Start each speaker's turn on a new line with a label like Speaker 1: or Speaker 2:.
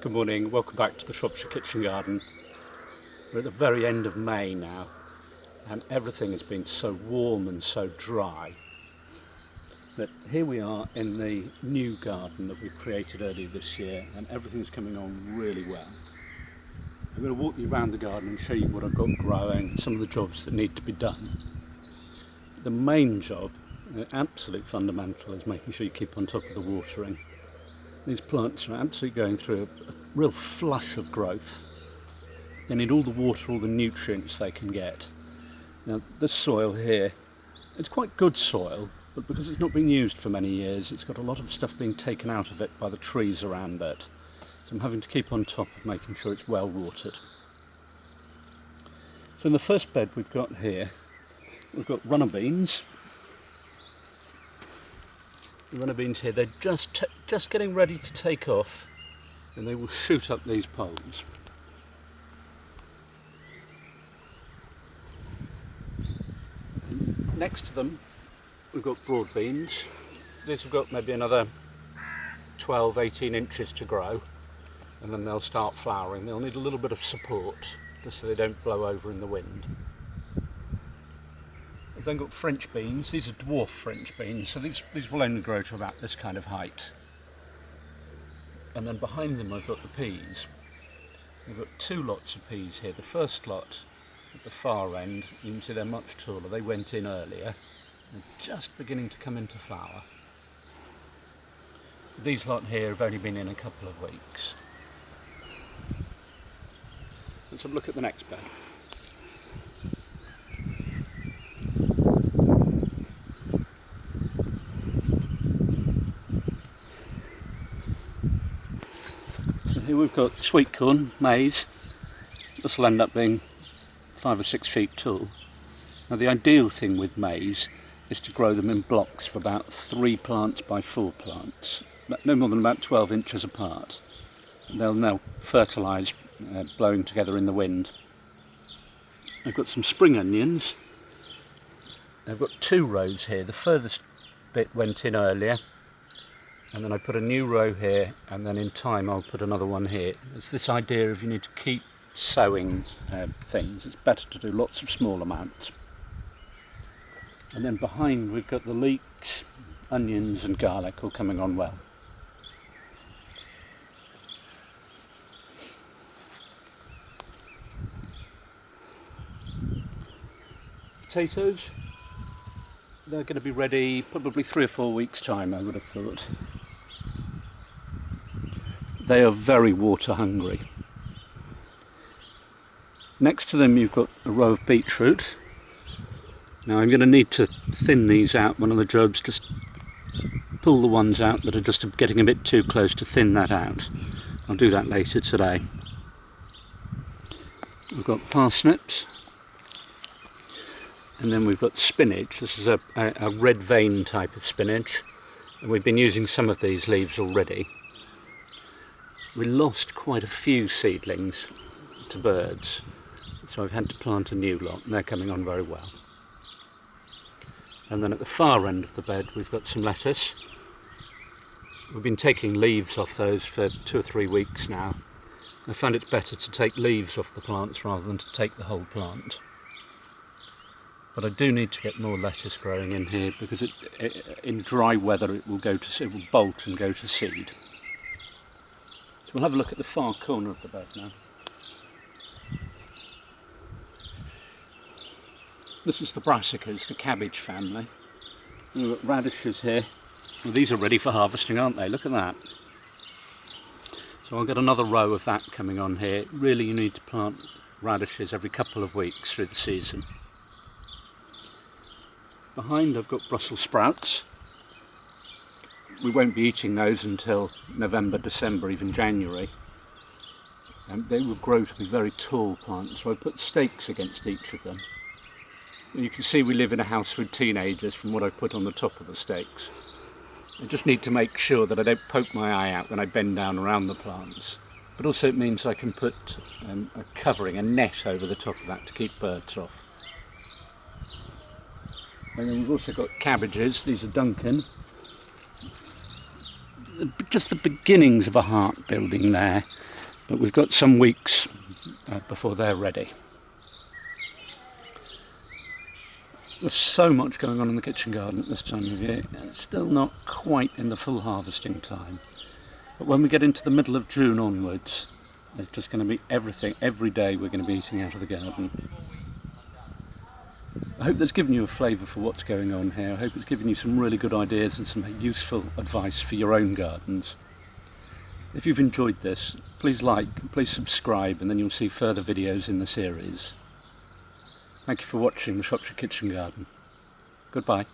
Speaker 1: Good morning, welcome back to the Shropshire Kitchen Garden. We're at the very end of May now and everything has been so warm and so dry that here we are in the new garden that we created earlier this year and everything's coming on really well. I'm going to walk you around the garden and show you what I've got growing, some of the jobs that need to be done. The main job, the absolute fundamental, is making sure you keep on top of the watering. These plants are absolutely going through a real flush of growth. They need all the water, all the nutrients they can get. Now this soil here, it's quite good soil, but because it's not been used for many years, it's got a lot of stuff being taken out of it by the trees around it. So I'm having to keep on top of making sure it's well watered. So in the first bed we've got here, we've got runner beans. The runner beans here, they're just getting ready to take off and they will shoot up these poles. And next to them we've got broad beans. These have got maybe another 12-18 inches to grow and then they'll start flowering. They'll need a little bit of support just so they don't blow over in the wind. We've then got French beans. These are dwarf French beans, so these will only grow to about this kind of height. And then behind them I've got the peas. We've got two lots of peas here. The first lot at the far end, you can see they're much taller. They went in earlier. They're just beginning to come into flower. These lot here have only been in a couple of weeks. Let's have a look at the next bed. Here we've got sweet corn, maize. This will end up being 5 or 6 feet tall. Now the ideal thing with maize is to grow them in blocks of about 3 plants by 4 plants, no more than about 12 inches apart. And they'll now fertilise, blowing together in the wind. I've got some spring onions. I've got 2 rows here. The furthest bit went in earlier. And then I put a new row here, and then in time I'll put another one here. It's this idea of you need to keep sowing things. It's better to do lots of small amounts. And then behind we've got the leeks, onions and garlic all coming on well. Potatoes, they're going to be ready probably 3 or 4 weeks' time, I would have thought. They are very water hungry. Next to them you've got a row of beetroot. Now I'm going to need to thin these out. One of the jobs, just pull the ones out that are just getting a bit too close to thin that out. I'll do that later today. We've got parsnips. And then we've got spinach. This is a red vein type of spinach. And we've been using some of these leaves already. We lost quite a few seedlings to birds, so I've had to plant a new lot and they're coming on very well. And then at the far end of the bed we've got some lettuce. We've been taking leaves off those for 2 or 3 weeks now. I find it's better to take leaves off the plants rather than to take the whole plant. But I do need to get more lettuce growing in here because in dry weather it will bolt and go to seed. We'll have a look at the far corner of the bed now. This is the brassicas, the cabbage family. We've got radishes here. Well, these are ready for harvesting, aren't they? Look at that. So I'll get another row of that coming on here. Really, you need to plant radishes every couple of weeks through the season. Behind I've got Brussels sprouts. We won't be eating those until November, December, even January. And they will grow to be very tall plants, so I put stakes against each of them. And you can see we live in a house with teenagers from what I've put on the top of the stakes. I just need to make sure that I don't poke my eye out when I bend down around the plants. But also it means I can put a covering, a net over the top of that to keep birds off. And then we've also got cabbages. These are Duncan. Just the beginnings of a heart building there. but we've got some weeks before they're ready. There's so much going on in the kitchen garden at this time of year, and it's still not quite in the full harvesting time. But when we get into the middle of June onwards, there's just going to be everything. Every day we're going to be eating out of the garden. I hope that's given you a flavour for what's going on here. I hope it's given you some really good ideas and some useful advice for your own gardens. If you've enjoyed this, please like, please subscribe, and then you'll see further videos in the series. Thank you for watching the Shropshire Kitchen Garden. Goodbye.